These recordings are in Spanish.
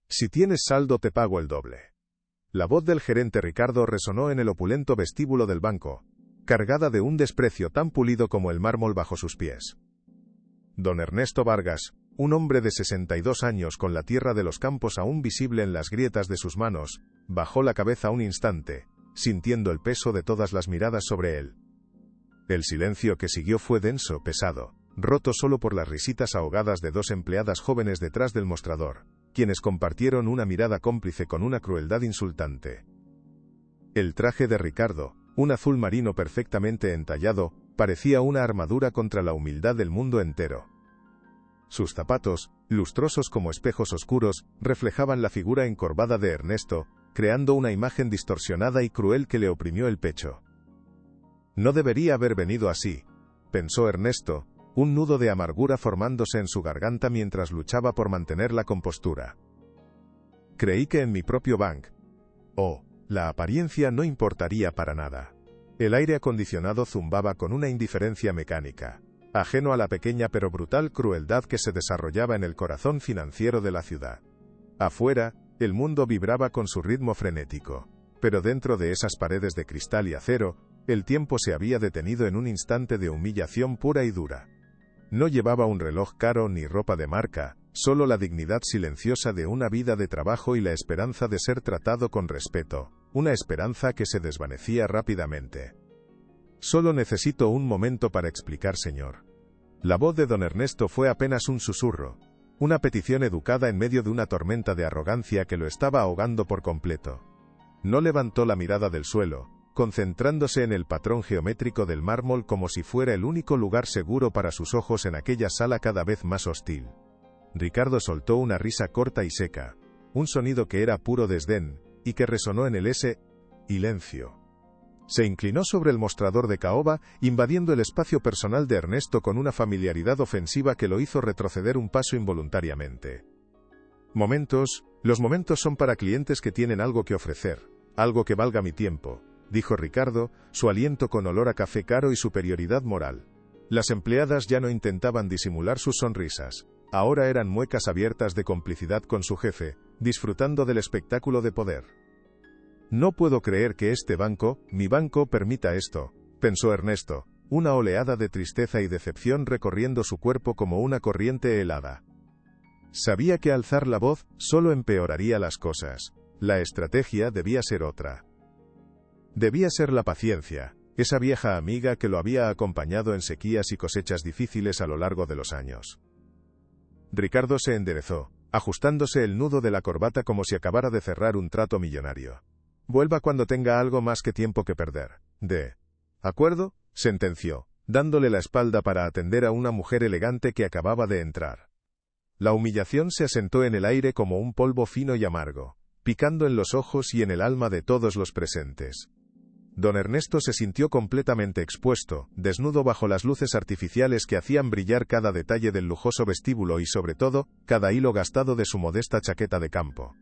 Si tienes saldo te pago el doble. La voz del gerente Ricardo resonó en el opulento vestíbulo del banco, cargada de un desprecio tan pulido como el mármol bajo sus pies. Don Ernesto Vargas, un hombre de 62 años con la tierra de los campos aún visible en las grietas de sus manos, bajó la cabeza un instante, sintiendo el peso de todas las miradas sobre él. El silencio que siguió fue denso, pesado, roto solo por las risitas ahogadas de dos empleadas jóvenes detrás del mostrador, quienes compartieron una mirada cómplice con una crueldad insultante. El traje de Ricardo, un azul marino perfectamente entallado, parecía una armadura contra la humildad del mundo entero. Sus zapatos, lustrosos como espejos oscuros, reflejaban la figura encorvada de Ernesto, creando una imagen distorsionada y cruel que le oprimió el pecho. No debería haber venido así, pensó Ernesto, un nudo de amargura formándose en su garganta mientras luchaba por mantener la compostura. Creí que en mi propio bank. La apariencia no importaría para nada. El aire acondicionado zumbaba con una indiferencia mecánica, ajeno a la pequeña pero brutal crueldad que se desarrollaba en el corazón financiero de la ciudad. Afuera, el mundo vibraba con su ritmo frenético, pero dentro de esas paredes de cristal y acero, el tiempo se había detenido en un instante de humillación pura y dura. No llevaba un reloj caro ni ropa de marca, solo la dignidad silenciosa de una vida de trabajo y la esperanza de ser tratado con respeto, una esperanza que se desvanecía rápidamente. Solo necesito un momento para explicar, señor. La voz de don Ernesto fue apenas un susurro, una petición educada en medio de una tormenta de arrogancia que lo estaba ahogando por completo. No levantó la mirada del suelo, concentrándose en el patrón geométrico del mármol como si fuera el único lugar seguro para sus ojos en aquella sala cada vez más hostil. Ricardo soltó una risa corta y seca, un sonido que era puro desdén, y que resonó en el silencio. Se inclinó sobre el mostrador de caoba, invadiendo el espacio personal de Ernesto con una familiaridad ofensiva que lo hizo retroceder un paso involuntariamente. Los momentos son para clientes que tienen algo que ofrecer, algo que valga mi tiempo, dijo Ricardo, su aliento con olor a café caro y superioridad moral. Las empleadas ya no intentaban disimular sus sonrisas, ahora eran muecas abiertas de complicidad con su jefe, disfrutando del espectáculo de poder. No puedo creer que mi banco, permita esto, pensó Ernesto, una oleada de tristeza y decepción recorriendo su cuerpo como una corriente helada. Sabía que alzar la voz solo empeoraría las cosas. La estrategia debía ser otra. Debía ser la paciencia, esa vieja amiga que lo había acompañado en sequías y cosechas difíciles a lo largo de los años. Ricardo se enderezó, ajustándose el nudo de la corbata como si acabara de cerrar un trato millonario. Vuelva cuando tenga algo más que tiempo que perder. ¿De acuerdo?, sentenció, dándole la espalda para atender a una mujer elegante que acababa de entrar. La humillación se asentó en el aire como un polvo fino y amargo, picando en los ojos y en el alma de todos los presentes. Don Ernesto se sintió completamente expuesto, desnudo bajo las luces artificiales que hacían brillar cada detalle del lujoso vestíbulo y sobre todo, cada hilo gastado de su modesta chaqueta de campo.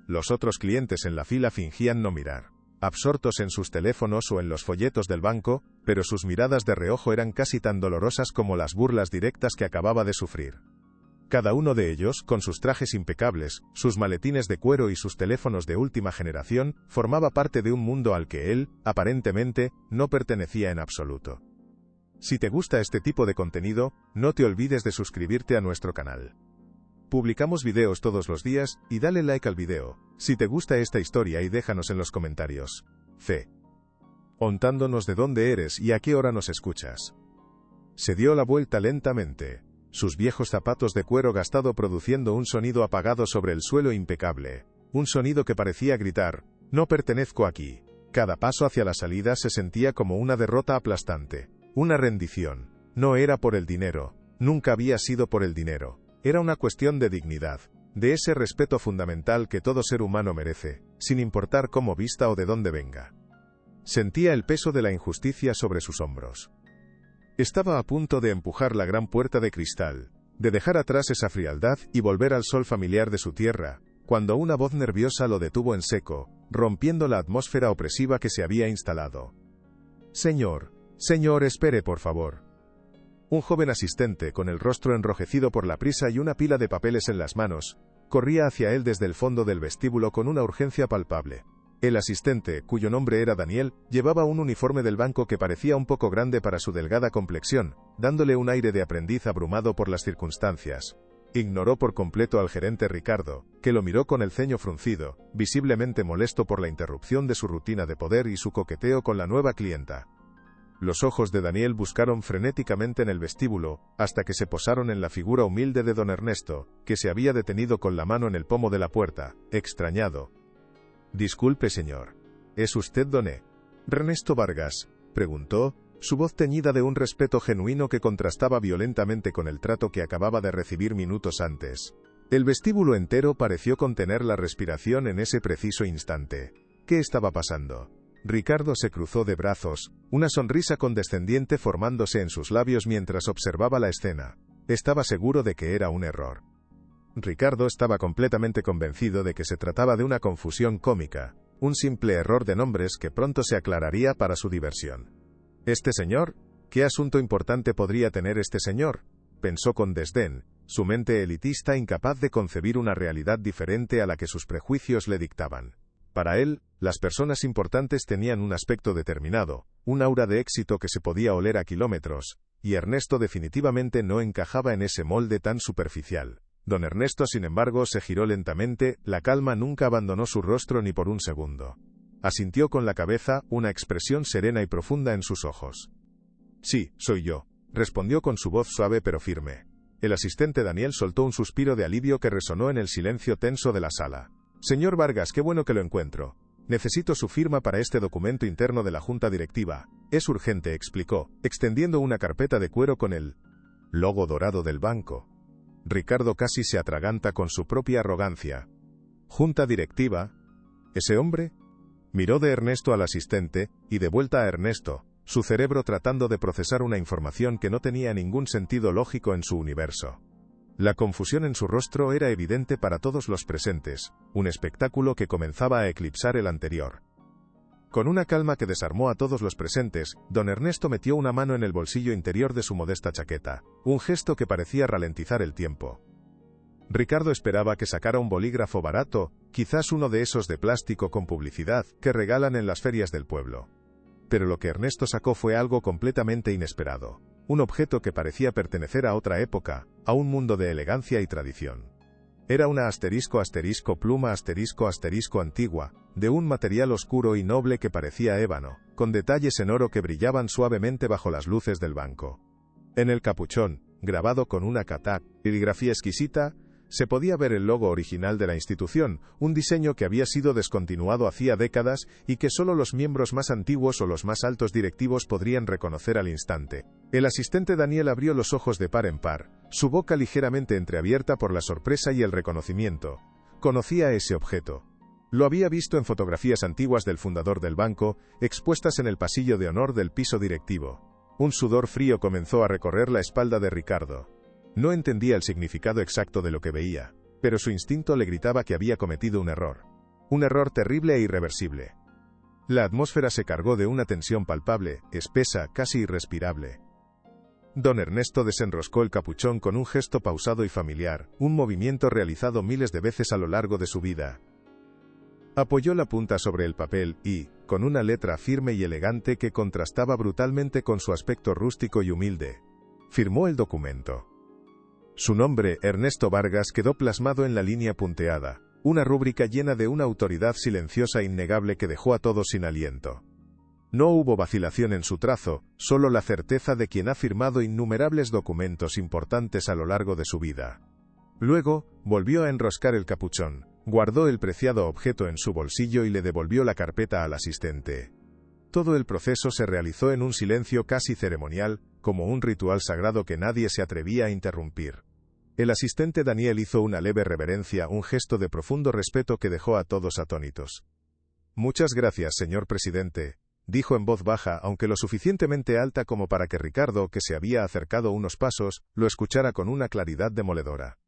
Los otros clientes en la fila fingían no mirar, absortos en sus teléfonos o en los folletos del banco, pero sus miradas de reojo eran casi tan dolorosas como las burlas directas que acababa de sufrir. Cada uno de ellos, con sus trajes impecables, sus maletines de cuero y sus teléfonos de última generación, formaba parte de un mundo al que él, aparentemente, no pertenecía en absoluto. Si te gusta este tipo de contenido, no te olvides de suscribirte a nuestro canal. Publicamos videos todos los días, y dale like al video, si te gusta esta historia y déjanos en los comentarios. Contándonos de dónde eres y a qué hora nos escuchas. Se dio la vuelta lentamente, sus viejos zapatos de cuero gastado produciendo un sonido apagado sobre el suelo impecable, un sonido que parecía gritar, no pertenezco aquí. Cada paso hacia la salida se sentía como una derrota aplastante, una rendición. No era por el dinero, nunca había sido por el dinero, era una cuestión de dignidad, de ese respeto fundamental que todo ser humano merece, sin importar cómo vista o de dónde venga. Sentía el peso de la injusticia sobre sus hombros. Estaba a punto de empujar la gran puerta de cristal, de dejar atrás esa frialdad y volver al sol familiar de su tierra, cuando una voz nerviosa lo detuvo en seco, rompiendo la atmósfera opresiva que se había instalado. Señor, espere por favor. Un joven asistente, con el rostro enrojecido por la prisa y una pila de papeles en las manos, corría hacia él desde el fondo del vestíbulo con una urgencia palpable. El asistente, cuyo nombre era Daniel, llevaba un uniforme del banco que parecía un poco grande para su delgada complexión, dándole un aire de aprendiz abrumado por las circunstancias. Ignoró por completo al gerente Ricardo, que lo miró con el ceño fruncido, visiblemente molesto por la interrupción de su rutina de poder y su coqueteo con la nueva clienta. Los ojos de Daniel buscaron frenéticamente en el vestíbulo, hasta que se posaron en la figura humilde de don Ernesto, que se había detenido con la mano en el pomo de la puerta, extrañado. «Disculpe, señor. ¿Es usted don Ernesto Vargas?», preguntó, su voz teñida de un respeto genuino que contrastaba violentamente con el trato que acababa de recibir minutos antes. El vestíbulo entero pareció contener la respiración en ese preciso instante. ¿Qué estaba pasando? Ricardo se cruzó de brazos, una sonrisa condescendiente formándose en sus labios mientras observaba la escena. Estaba seguro de que era un error. Ricardo estaba completamente convencido de que se trataba de una confusión cómica, un simple error de nombres que pronto se aclararía para su diversión. «¿Este señor? ¿Qué asunto importante podría tener este señor?», pensó con desdén, su mente elitista incapaz de concebir una realidad diferente a la que sus prejuicios le dictaban. Para él, las personas importantes tenían un aspecto determinado, un aura de éxito que se podía oler a kilómetros, y Ernesto definitivamente no encajaba en ese molde tan superficial. Don Ernesto, sin embargo, se giró lentamente, la calma nunca abandonó su rostro ni por un segundo. Asintió con la cabeza, una expresión serena y profunda en sus ojos. «Sí, soy yo», respondió con su voz suave pero firme. El asistente Daniel soltó un suspiro de alivio que resonó en el silencio tenso de la sala. «Señor Vargas, qué bueno que lo encuentro. Necesito su firma para este documento interno de la junta directiva. Es urgente», explicó, extendiendo una carpeta de cuero con el logo dorado del banco. Ricardo casi se atraganta con su propia arrogancia. «¿Junta directiva? ¿Ese hombre?». Miró de Ernesto al asistente, y de vuelta a Ernesto, su cerebro tratando de procesar una información que no tenía ningún sentido lógico en su universo. La confusión en su rostro era evidente para todos los presentes, un espectáculo que comenzaba a eclipsar el anterior. Con una calma que desarmó a todos los presentes, don Ernesto metió una mano en el bolsillo interior de su modesta chaqueta, un gesto que parecía ralentizar el tiempo. Ricardo esperaba que sacara un bolígrafo barato, quizás uno de esos de plástico con publicidad, que regalan en las ferias del pueblo. Pero lo que Ernesto sacó fue algo completamente inesperado, un objeto que parecía pertenecer a otra época, a un mundo de elegancia y tradición. Era una pluma antigua, de un material oscuro y noble que parecía ébano, con detalles en oro que brillaban suavemente bajo las luces del banco. En el capuchón, grabado con una caligrafía exquisita, se podía ver el logo original de la institución, un diseño que había sido descontinuado hacía décadas y que solo los miembros más antiguos o los más altos directivos podrían reconocer al instante. El asistente Daniel abrió los ojos de par en par, su boca ligeramente entreabierta por la sorpresa y el reconocimiento. Conocía ese objeto. Lo había visto en fotografías antiguas del fundador del banco, expuestas en el pasillo de honor del piso directivo. Un sudor frío comenzó a recorrer la espalda de Ricardo. No entendía el significado exacto de lo que veía, pero su instinto le gritaba que había cometido un error terrible e irreversible. La atmósfera se cargó de una tensión palpable, espesa, casi irrespirable. Don Ernesto desenroscó el capuchón con un gesto pausado y familiar, un movimiento realizado miles de veces a lo largo de su vida. Apoyó la punta sobre el papel y, con una letra firme y elegante que contrastaba brutalmente con su aspecto rústico y humilde, firmó el documento. Su nombre, Ernesto Vargas, quedó plasmado en la línea punteada, una rúbrica llena de una autoridad silenciosa e innegable que dejó a todos sin aliento. No hubo vacilación en su trazo, solo la certeza de quien ha firmado innumerables documentos importantes a lo largo de su vida. Luego, volvió a enroscar el capuchón, guardó el preciado objeto en su bolsillo y le devolvió la carpeta al asistente. Todo el proceso se realizó en un silencio casi ceremonial, como un ritual sagrado que nadie se atrevía a interrumpir. El asistente Daniel hizo una leve reverencia, un gesto de profundo respeto que dejó a todos atónitos. «Muchas gracias, señor presidente», dijo en voz baja, aunque lo suficientemente alta como para que Ricardo, que se había acercado unos pasos, lo escuchara con una claridad demoledora.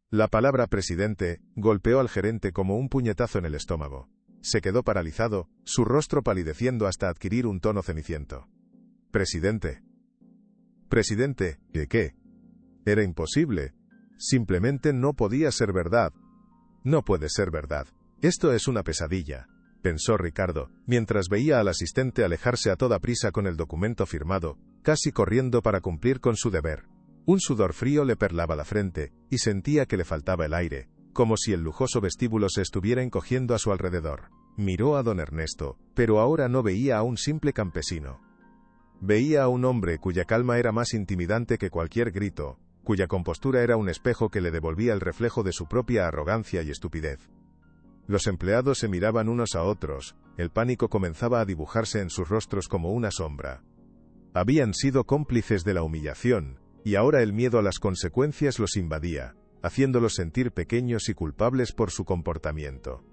La palabra presidente golpeó al gerente como un puñetazo en el estómago. Se quedó paralizado, su rostro palideciendo hasta adquirir un tono ceniciento. «Presidente. ¿Presidente? ¿De qué?» Era imposible. Simplemente no podía ser verdad. No puede ser verdad. Esto es una pesadilla, pensó Ricardo, mientras veía al asistente alejarse a toda prisa con el documento firmado, casi corriendo para cumplir con su deber. Un sudor frío le perlaba la frente, y sentía que le faltaba el aire, como si el lujoso vestíbulo se estuviera encogiendo a su alrededor. Miró a don Ernesto, pero ahora no veía a un simple campesino. Veía a un hombre cuya calma era más intimidante que cualquier grito, cuya compostura era un espejo que le devolvía el reflejo de su propia arrogancia y estupidez. Los empleados se miraban unos a otros, el pánico comenzaba a dibujarse en sus rostros como una sombra. Habían sido cómplices de la humillación, y ahora el miedo a las consecuencias los invadía, haciéndolos sentir pequeños y culpables por su comportamiento.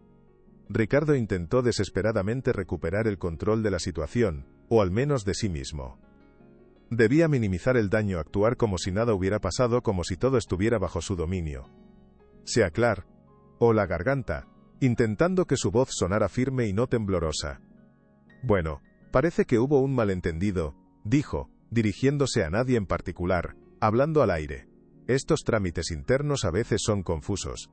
Ricardo intentó desesperadamente recuperar el control de la situación, o al menos de sí mismo. Debía minimizar el daño, actuar como si nada hubiera pasado, como si todo estuviera bajo su dominio. Se aclaró la garganta, intentando que su voz sonara firme y no temblorosa. Bueno, parece que hubo un malentendido, dijo, dirigiéndose a nadie en particular, hablando al aire. Estos trámites internos a veces son confusos.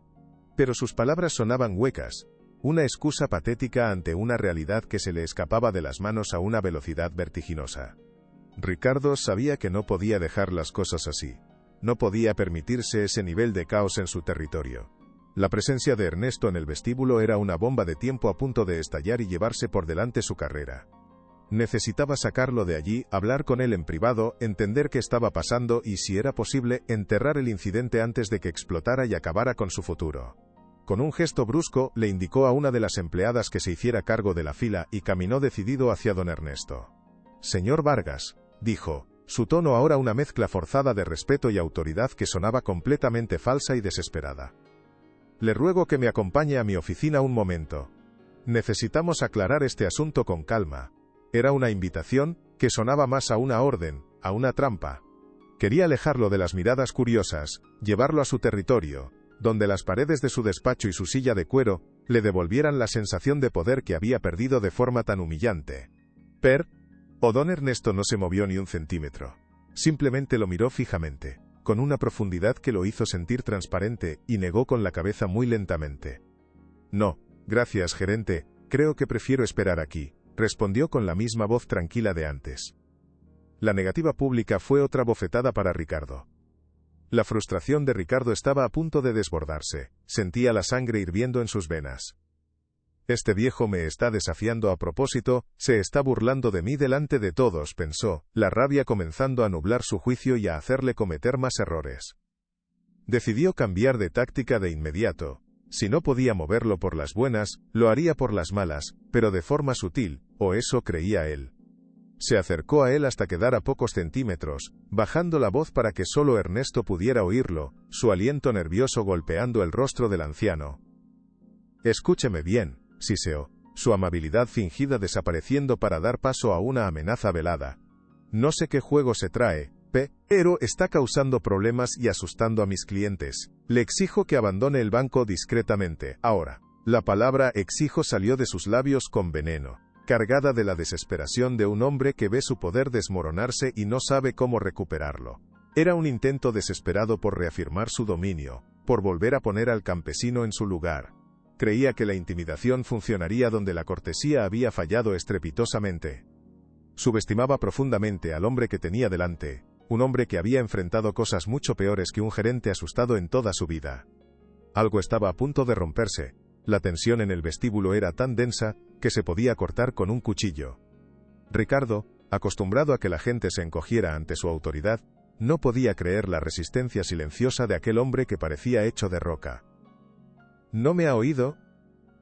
Pero sus palabras sonaban huecas, una excusa patética ante una realidad que se le escapaba de las manos a una velocidad vertiginosa. Ricardo sabía que no podía dejar las cosas así. No podía permitirse ese nivel de caos en su territorio. La presencia de Ernesto en el vestíbulo era una bomba de tiempo a punto de estallar y llevarse por delante su carrera. Necesitaba sacarlo de allí, hablar con él en privado, entender qué estaba pasando y, si era posible, enterrar el incidente antes de que explotara y acabara con su futuro. Con un gesto brusco, le indicó a una de las empleadas que se hiciera cargo de la fila y caminó decidido hacia don Ernesto. «Señor Vargas», dijo, su tono ahora una mezcla forzada de respeto y autoridad que sonaba completamente falsa y desesperada. «Le ruego que me acompañe a mi oficina un momento. Necesitamos aclarar este asunto con calma». Era una invitación, que sonaba más a una orden, a una trampa. Quería alejarlo de las miradas curiosas, llevarlo a su territorio, donde las paredes de su despacho y su silla de cuero le devolvieran la sensación de poder que había perdido de forma tan humillante. Don Ernesto no se movió ni un centímetro. Simplemente lo miró fijamente, con una profundidad que lo hizo sentir transparente, y negó con la cabeza muy lentamente. «No, gracias, gerente, creo que prefiero esperar aquí», respondió con la misma voz tranquila de antes. La negativa pública fue otra bofetada para Ricardo. La frustración de Ricardo estaba a punto de desbordarse, sentía la sangre hirviendo en sus venas. «Este viejo me está desafiando a propósito, se está burlando de mí delante de todos», pensó, la rabia comenzando a nublar su juicio y a hacerle cometer más errores. Decidió cambiar de táctica de inmediato. Si no podía moverlo por las buenas, lo haría por las malas, pero de forma sutil, o eso creía él. Se acercó a él hasta quedar a pocos centímetros, bajando la voz para que solo Ernesto pudiera oírlo, su aliento nervioso golpeando el rostro del anciano. «Escúcheme bien», siseó, su amabilidad fingida desapareciendo para dar paso a una amenaza velada. «No sé qué juego se trae, pero está causando problemas y asustando a mis clientes. Le exijo que abandone el banco discretamente, ahora». La palabra exijo salió de sus labios con veneno, cargada de la desesperación de un hombre que ve su poder desmoronarse y no sabe cómo recuperarlo. Era un intento desesperado por reafirmar su dominio, por volver a poner al campesino en su lugar. Creía que la intimidación funcionaría donde la cortesía había fallado estrepitosamente. Subestimaba profundamente al hombre que tenía delante, un hombre que había enfrentado cosas mucho peores que un gerente asustado en toda su vida. Algo estaba a punto de romperse. La tensión en el vestíbulo era tan densa, que se podía cortar con un cuchillo. Ricardo, acostumbrado a que la gente se encogiera ante su autoridad, no podía creer la resistencia silenciosa de aquel hombre que parecía hecho de roca. «¿No me ha oído?»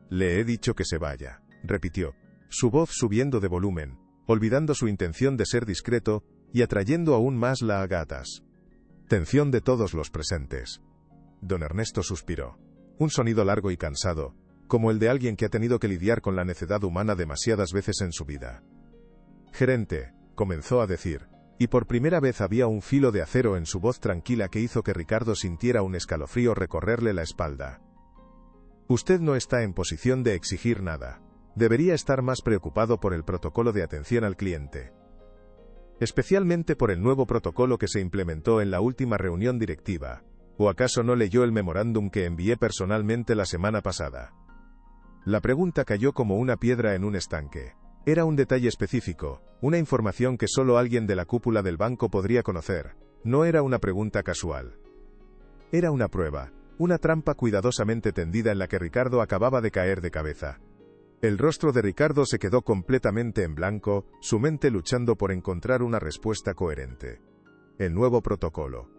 «Le he dicho que se vaya», repitió, su voz subiendo de volumen, olvidando su intención de ser discreto, y atrayendo aún más la atención de todos los presentes. Don Ernesto suspiró. Un sonido largo y cansado, como el de alguien que ha tenido que lidiar con la necedad humana demasiadas veces en su vida. «Gerente», comenzó a decir, y por primera vez había un filo de acero en su voz tranquila que hizo que Ricardo sintiera un escalofrío recorrerle la espalda. «Usted no está en posición de exigir nada. Debería estar más preocupado por el protocolo de atención al cliente. Especialmente por el nuevo protocolo que se implementó en la última reunión directiva. ¿O acaso no leyó el memorándum que envié personalmente la semana pasada? La pregunta cayó como una piedra en un estanque. Era un detalle específico, una información que solo alguien de la cúpula del banco podría conocer. No era una pregunta casual. Era una prueba, una trampa cuidadosamente tendida en la que Ricardo acababa de caer de cabeza. El rostro de Ricardo se quedó completamente en blanco, su mente luchando por encontrar una respuesta coherente. El nuevo protocolo.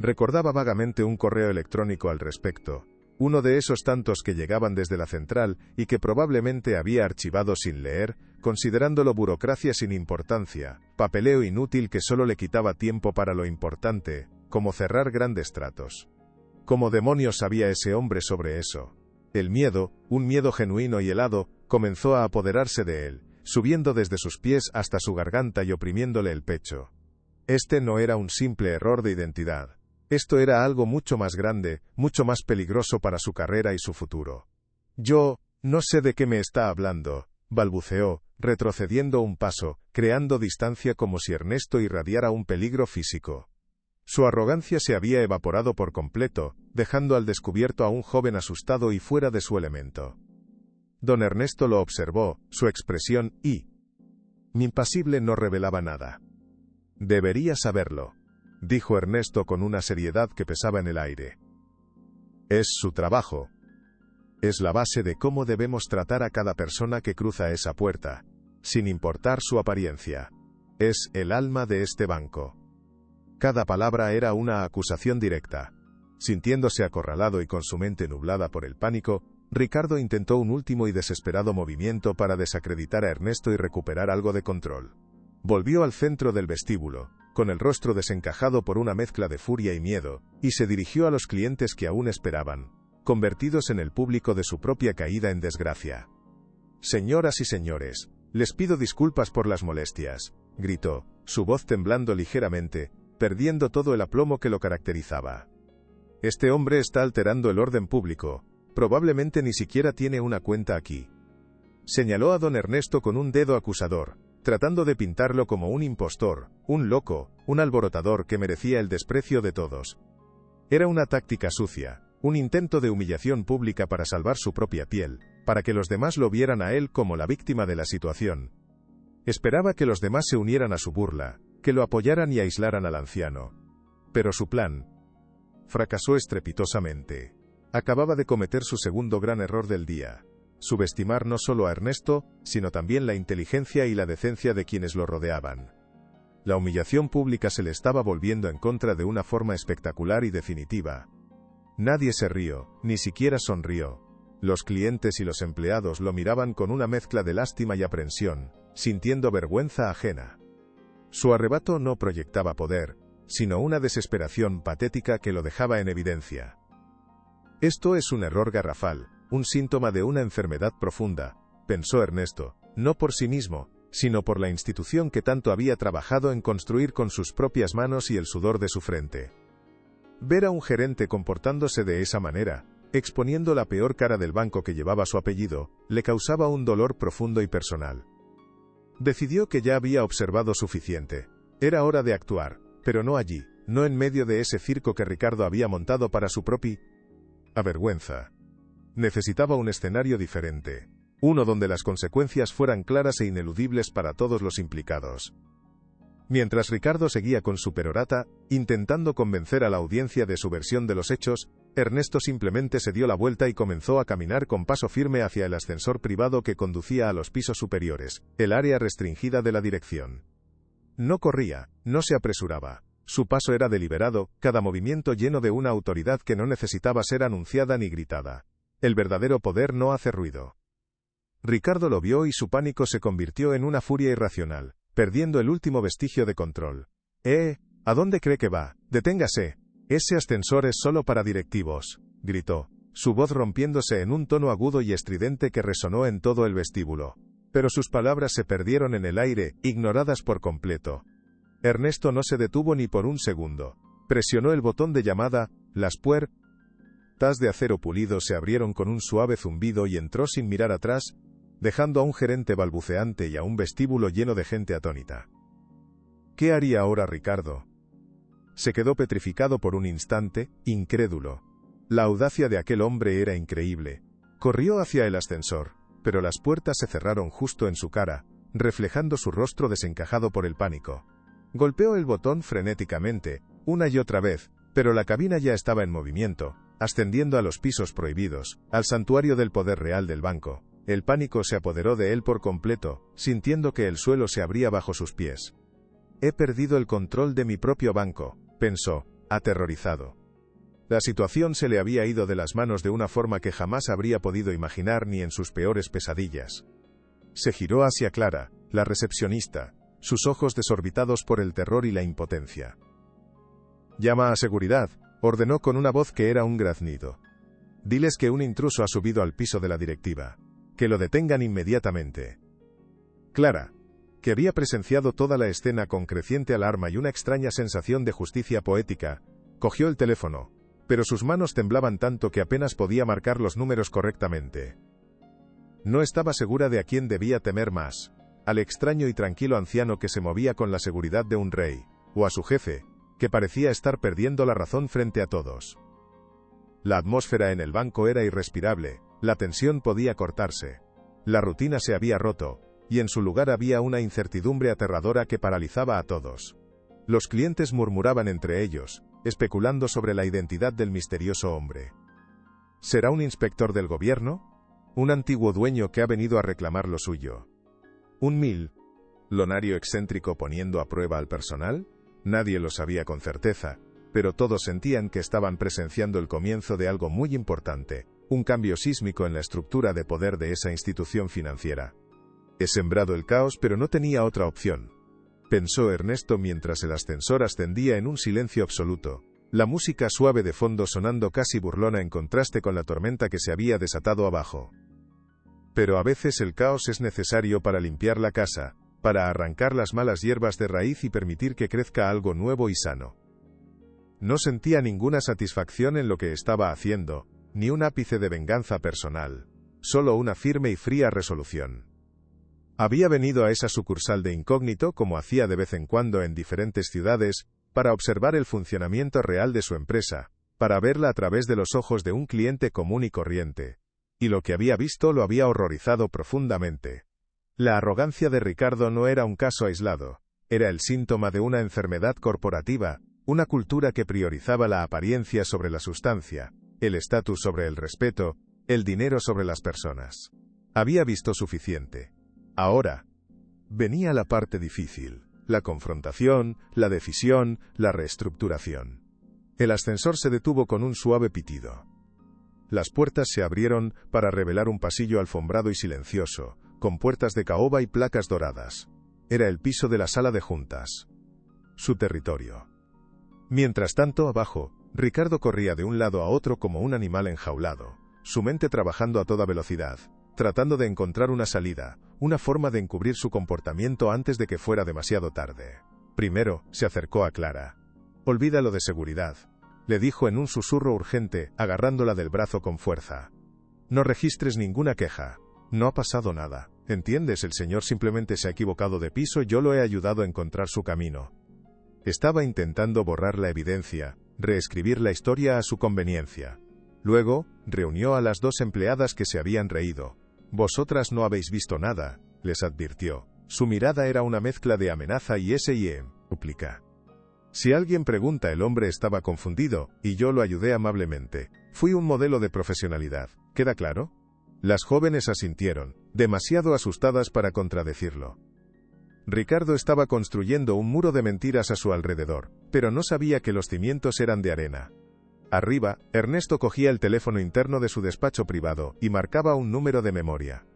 Recordaba vagamente un correo electrónico al respecto, uno de esos tantos que llegaban desde la central y que probablemente había archivado sin leer, considerándolo burocracia sin importancia, papeleo inútil que solo le quitaba tiempo para lo importante, como cerrar grandes tratos. ¿Cómo demonios sabía ese hombre sobre eso? El miedo, un miedo genuino y helado, comenzó a apoderarse de él, subiendo desde sus pies hasta su garganta y oprimiéndole el pecho. Este no era un simple error de identidad. Esto era algo mucho más grande, mucho más peligroso para su carrera y su futuro. Yo, no sé de qué me está hablando, balbuceó, retrocediendo un paso, creando distancia como si Ernesto irradiara un peligro físico. Su arrogancia se había evaporado por completo, dejando al descubierto a un joven asustado y fuera de su elemento. Don Ernesto lo observó, su expresión impasible no revelaba nada. Debería saberlo, dijo Ernesto con una seriedad que pesaba en el aire. Es su trabajo. Es la base de cómo debemos tratar a cada persona que cruza esa puerta, sin importar su apariencia. Es el alma de este banco. Cada palabra era una acusación directa. Sintiéndose acorralado y con su mente nublada por el pánico, Ricardo intentó un último y desesperado movimiento para desacreditar a Ernesto y recuperar algo de control. Volvió al centro del vestíbulo, con el rostro desencajado por una mezcla de furia y miedo, y se dirigió a los clientes que aún esperaban, convertidos en el público de su propia caída en desgracia. Señoras y señores, les pido disculpas por las molestias, gritó, su voz temblando ligeramente, perdiendo todo el aplomo que lo caracterizaba. Este hombre está alterando el orden público, probablemente ni siquiera tiene una cuenta aquí. Señaló a don Ernesto con un dedo acusador, tratando de pintarlo como un impostor, un loco, un alborotador que merecía el desprecio de todos. Era una táctica sucia, un intento de humillación pública para salvar su propia piel, para que los demás lo vieran a él como la víctima de la situación. Esperaba que los demás se unieran a su burla, que lo apoyaran y aislaran al anciano. Pero su plan fracasó estrepitosamente. Acababa de cometer su segundo gran error del día. Subestimar no solo a Ernesto, sino también la inteligencia y la decencia de quienes lo rodeaban. La humillación pública se le estaba volviendo en contra de una forma espectacular y definitiva. Nadie se rió, ni siquiera sonrió. Los clientes y los empleados lo miraban con una mezcla de lástima y aprensión, sintiendo vergüenza ajena. Su arrebato no proyectaba poder, sino una desesperación patética que lo dejaba en evidencia. Esto es un error garrafal, un síntoma de una enfermedad profunda, pensó Ernesto, no por sí mismo, sino por la institución que tanto había trabajado en construir con sus propias manos y el sudor de su frente. Ver a un gerente comportándose de esa manera, exponiendo la peor cara del banco que llevaba su apellido, le causaba un dolor profundo y personal. Decidió que ya había observado suficiente. Era hora de actuar, pero no allí, no en medio de ese circo que Ricardo había montado para su propia vergüenza. Necesitaba un escenario diferente, uno donde las consecuencias fueran claras e ineludibles para todos los implicados. Mientras Ricardo seguía con su perorata, intentando convencer a la audiencia de su versión de los hechos, Ernesto simplemente se dio la vuelta y comenzó a caminar con paso firme hacia el ascensor privado que conducía a los pisos superiores, el área restringida de la dirección. No corría, no se apresuraba. Su paso era deliberado, cada movimiento lleno de una autoridad que no necesitaba ser anunciada ni gritada. El verdadero poder no hace ruido. Ricardo lo vio y su pánico se convirtió en una furia irracional, perdiendo el último vestigio de control. ¿A dónde cree que va? Deténgase. Ese ascensor es solo para directivos, gritó, su voz rompiéndose en un tono agudo y estridente que resonó en todo el vestíbulo. Pero sus palabras se perdieron en el aire, ignoradas por completo. Ernesto no se detuvo ni por un segundo. Presionó el botón de llamada, las puertas de acero pulido se abrieron con un suave zumbido y entró sin mirar atrás, dejando a un gerente balbuceante y a un vestíbulo lleno de gente atónita. ¿Qué haría ahora Ricardo? Se quedó petrificado por un instante, incrédulo. La audacia de aquel hombre era increíble. Corrió hacia el ascensor, pero las puertas se cerraron justo en su cara, reflejando su rostro desencajado por el pánico. Golpeó el botón frenéticamente, una y otra vez, pero la cabina ya estaba en movimiento, ascendiendo a los pisos prohibidos, al santuario del poder real del banco. El pánico se apoderó de él por completo, sintiendo que el suelo se abría bajo sus pies. He perdido el control de mi propio banco, pensó, aterrorizado. La situación se le había ido de las manos de una forma que jamás habría podido imaginar ni en sus peores pesadillas. Se giró hacia Clara, la recepcionista, sus ojos desorbitados por el terror y la impotencia. «Llama a seguridad», ordenó con una voz que era un graznido. «Diles que un intruso ha subido al piso de la directiva. Que lo detengan inmediatamente». Clara, que había presenciado toda la escena con creciente alarma y una extraña sensación de justicia poética, cogió el teléfono, pero sus manos temblaban tanto que apenas podía marcar los números correctamente. No estaba segura de a quién debía temer más, al extraño y tranquilo anciano que se movía con la seguridad de un rey, o a su jefe, que parecía estar perdiendo la razón frente a todos. La atmósfera en el banco era irrespirable, la tensión podía cortarse. La rutina se había roto, y en su lugar había una incertidumbre aterradora que paralizaba a todos. Los clientes murmuraban entre ellos, especulando sobre la identidad del misterioso hombre. ¿Será un inspector del gobierno? ¿Un antiguo dueño que ha venido a reclamar lo suyo? ¿Un milonario excéntrico poniendo a prueba al personal? Nadie lo sabía con certeza, pero todos sentían que estaban presenciando el comienzo de algo muy importante, un cambio sísmico en la estructura de poder de esa institución financiera. He sembrado el caos, pero no tenía otra opción, pensó Ernesto mientras el ascensor ascendía en un silencio absoluto, la música suave de fondo sonando casi burlona en contraste con la tormenta que se había desatado abajo. Pero a veces el caos es necesario para limpiar la casa, para arrancar las malas hierbas de raíz y permitir que crezca algo nuevo y sano. No sentía ninguna satisfacción en lo que estaba haciendo, ni un ápice de venganza personal, solo una firme y fría resolución. Había venido a esa sucursal de incógnito, como hacía de vez en cuando en diferentes ciudades, para observar el funcionamiento real de su empresa, para verla a través de los ojos de un cliente común y corriente. Y lo que había visto lo había horrorizado profundamente. La arrogancia de Ricardo no era un caso aislado, era el síntoma de una enfermedad corporativa, una cultura que priorizaba la apariencia sobre la sustancia, el estatus sobre el respeto, el dinero sobre las personas. Había visto suficiente. Ahora venía la parte difícil, la confrontación, la decisión, la reestructuración. El ascensor se detuvo con un suave pitido. Las puertas se abrieron para revelar un pasillo alfombrado y silencioso, con puertas de caoba y placas doradas. Era el piso de la sala de juntas. Su territorio. Mientras tanto, abajo, Ricardo corría de un lado a otro como un animal enjaulado, su mente trabajando a toda velocidad, tratando de encontrar una salida, una forma de encubrir su comportamiento antes de que fuera demasiado tarde. Primero, se acercó a Clara. «Olvida lo de seguridad», le dijo en un susurro urgente, agarrándola del brazo con fuerza. «No registres ninguna queja. No ha pasado nada. ¿Entiendes? El señor simplemente se ha equivocado de piso y yo lo he ayudado a encontrar su camino». Estaba intentando borrar la evidencia, reescribir la historia a su conveniencia. Luego, reunió a las dos empleadas que se habían reído. «Vosotras no habéis visto nada», les advirtió. Su mirada era una mezcla de amenaza y súplica. Si alguien pregunta, el hombre estaba confundido, y yo lo ayudé amablemente. Fui un modelo de profesionalidad, ¿queda claro? Las jóvenes asintieron, demasiado asustadas para contradecirlo. Ricardo estaba construyendo un muro de mentiras a su alrededor, pero no sabía que los cimientos eran de arena. Arriba, Ernesto cogía el teléfono interno de su despacho privado y marcaba un número de memoria.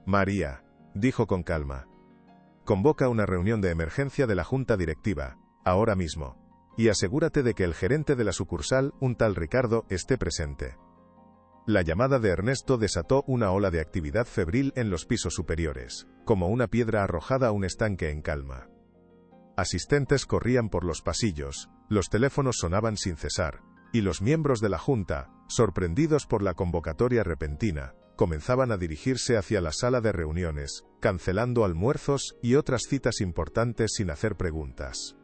«María», dijo con calma. «Convoca una reunión de emergencia de la junta directiva, ahora mismo. Y asegúrate de que el gerente de la sucursal, un tal Ricardo, esté presente». La llamada de Ernesto desató una ola de actividad febril en los pisos superiores, como una piedra arrojada a un estanque en calma. Asistentes corrían por los pasillos, los teléfonos sonaban sin cesar, y los miembros de la junta, sorprendidos por la convocatoria repentina, comenzaban a dirigirse hacia la sala de reuniones, cancelando almuerzos y otras citas importantes sin hacer preguntas.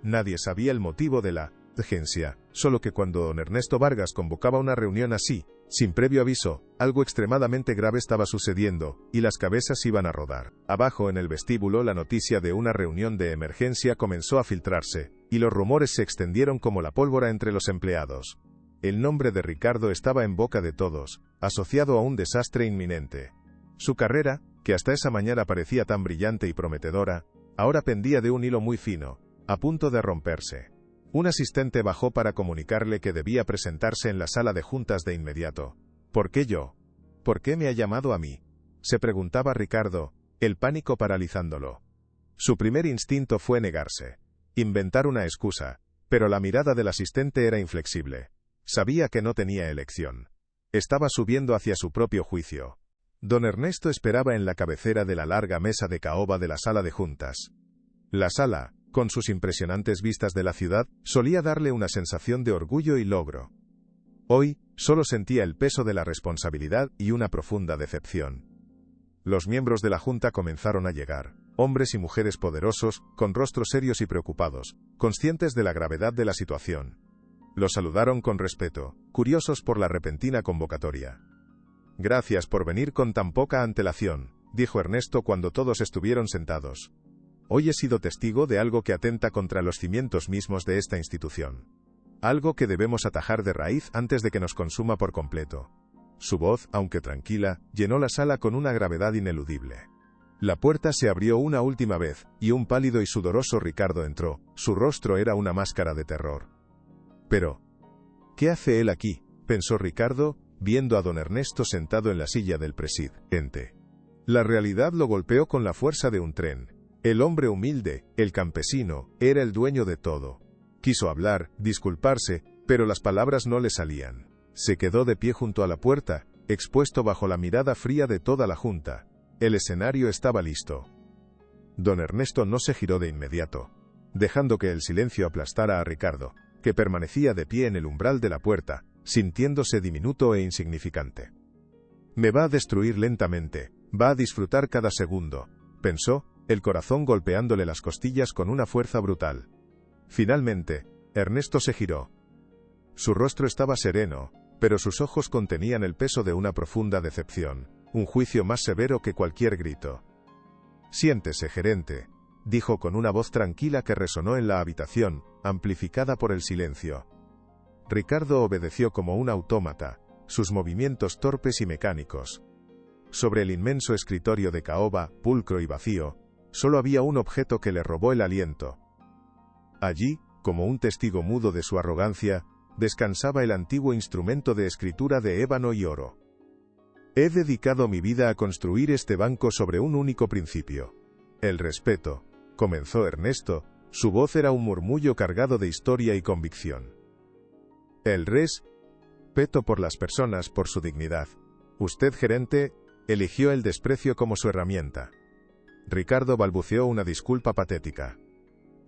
Nadie sabía el motivo de la urgencia, solo que cuando don Ernesto Vargas convocaba una reunión así, sin previo aviso, algo extremadamente grave estaba sucediendo, y las cabezas iban a rodar. Abajo en el vestíbulo la noticia de una reunión de emergencia comenzó a filtrarse, y los rumores se extendieron como la pólvora entre los empleados. El nombre de Ricardo estaba en boca de todos, asociado a un desastre inminente. Su carrera, que hasta esa mañana parecía tan brillante y prometedora, ahora pendía de un hilo muy fino, a punto de romperse. Un asistente bajó para comunicarle que debía presentarse en la sala de juntas de inmediato. ¿Por qué yo? ¿Por qué me ha llamado a mí?, se preguntaba Ricardo, el pánico paralizándolo. Su primer instinto fue negarse, inventar una excusa, pero la mirada del asistente era inflexible. Sabía que no tenía elección. Estaba subiendo hacia su propio juicio. Don Ernesto esperaba en la cabecera de la larga mesa de caoba de la sala de juntas. La sala, con sus impresionantes vistas de la ciudad, solía darle una sensación de orgullo y logro. Hoy, solo sentía el peso de la responsabilidad y una profunda decepción. Los miembros de la junta comenzaron a llegar, hombres y mujeres poderosos, con rostros serios y preocupados, conscientes de la gravedad de la situación. Los saludaron con respeto, curiosos por la repentina convocatoria. «Gracias por venir con tan poca antelación», dijo Ernesto cuando todos estuvieron sentados. «Hoy he sido testigo de algo que atenta contra los cimientos mismos de esta institución. Algo que debemos atajar de raíz antes de que nos consuma por completo». Su voz, aunque tranquila, llenó la sala con una gravedad ineludible. La puerta se abrió una última vez, y un pálido y sudoroso Ricardo entró. Su rostro era una máscara de terror. «Pero, ¿qué hace él aquí?», pensó Ricardo, viendo a don Ernesto sentado en la silla del presidente. La realidad lo golpeó con la fuerza de un tren. El hombre humilde, el campesino, era el dueño de todo. Quiso hablar, disculparse, pero las palabras no le salían. Se quedó de pie junto a la puerta, expuesto bajo la mirada fría de toda la junta. El escenario estaba listo. Don Ernesto no se giró de inmediato, dejando que el silencio aplastara a Ricardo, que permanecía de pie en el umbral de la puerta, sintiéndose diminuto e insignificante. «Me va a destruir lentamente, va a disfrutar cada segundo», pensó, el corazón golpeándole las costillas con una fuerza brutal. Finalmente, Ernesto se giró. Su rostro estaba sereno, pero sus ojos contenían el peso de una profunda decepción, un juicio más severo que cualquier grito. «Siéntese, gerente», dijo con una voz tranquila que resonó en la habitación, amplificada por el silencio. Ricardo obedeció como un autómata, sus movimientos torpes y mecánicos. Sobre el inmenso escritorio de caoba, pulcro y vacío, solo había un objeto que le robó el aliento. Allí, como un testigo mudo de su arrogancia, descansaba el antiguo instrumento de escritura de ébano y oro. «He dedicado mi vida a construir este banco sobre un único principio: el respeto», comenzó Ernesto, su voz era un murmullo cargado de historia y convicción. «El respeto por las personas, por su dignidad. Usted, gerente, eligió el desprecio como su herramienta». Ricardo balbuceó una disculpa patética.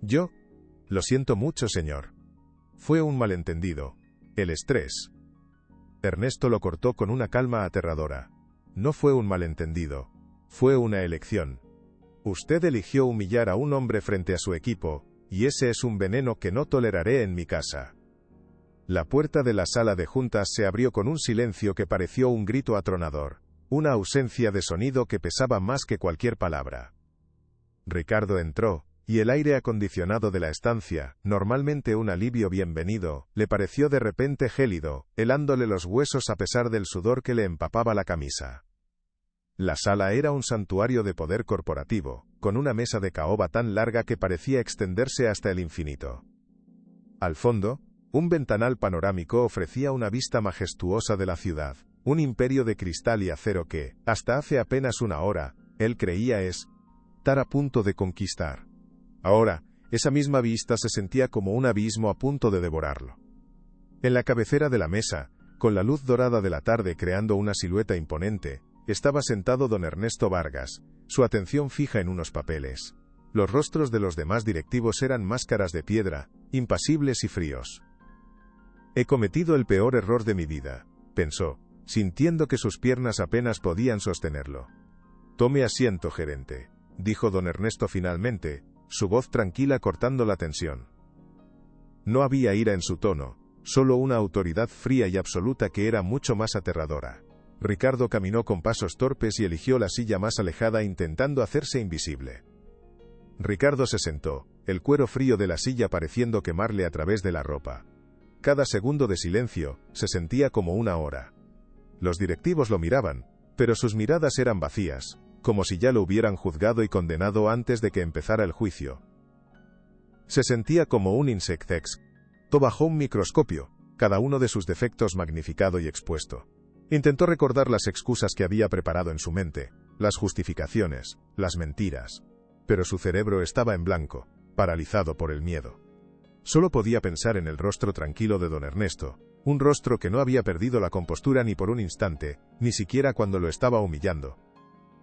«Yo, lo siento mucho, señor. Fue un malentendido. El estrés». Ernesto lo cortó con una calma aterradora. «No fue un malentendido. Fue una elección. Usted eligió humillar a un hombre frente a su equipo, y ese es un veneno que no toleraré en mi casa». La puerta de la sala de juntas se abrió con un silencio que pareció un grito atronador, una ausencia de sonido que pesaba más que cualquier palabra. Ricardo entró, y el aire acondicionado de la estancia, normalmente un alivio bienvenido, le pareció de repente gélido, helándole los huesos a pesar del sudor que le empapaba la camisa. La sala era un santuario de poder corporativo, con una mesa de caoba tan larga que parecía extenderse hasta el infinito. Al fondo, un ventanal panorámico ofrecía una vista majestuosa de la ciudad, un imperio de cristal y acero que, hasta hace apenas una hora, él creía estar a punto de conquistar. Ahora, esa misma vista se sentía como un abismo a punto de devorarlo. En la cabecera de la mesa, con la luz dorada de la tarde creando una silueta imponente, estaba sentado don Ernesto Vargas, su atención fija en unos papeles. Los rostros de los demás directivos eran máscaras de piedra, impasibles y fríos. «He cometido el peor error de mi vida», pensó, sintiendo que sus piernas apenas podían sostenerlo. «Tome asiento, gerente», dijo don Ernesto finalmente, su voz tranquila cortando la tensión. No había ira en su tono, solo una autoridad fría y absoluta que era mucho más aterradora. Ricardo caminó con pasos torpes y eligió la silla más alejada intentando hacerse invisible. Ricardo se sentó, el cuero frío de la silla pareciendo quemarle a través de la ropa. Cada segundo de silencio se sentía como una hora. Los directivos lo miraban, pero sus miradas eran vacías, como si ya lo hubieran juzgado y condenado antes de que empezara el juicio. Se sentía como un insectex, bajo un microscopio, cada uno de sus defectos magnificado y expuesto. Intentó recordar las excusas que había preparado en su mente, las justificaciones, las mentiras. Pero su cerebro estaba en blanco, paralizado por el miedo. Solo podía pensar en el rostro tranquilo de don Ernesto, un rostro que no había perdido la compostura ni por un instante, ni siquiera cuando lo estaba humillando.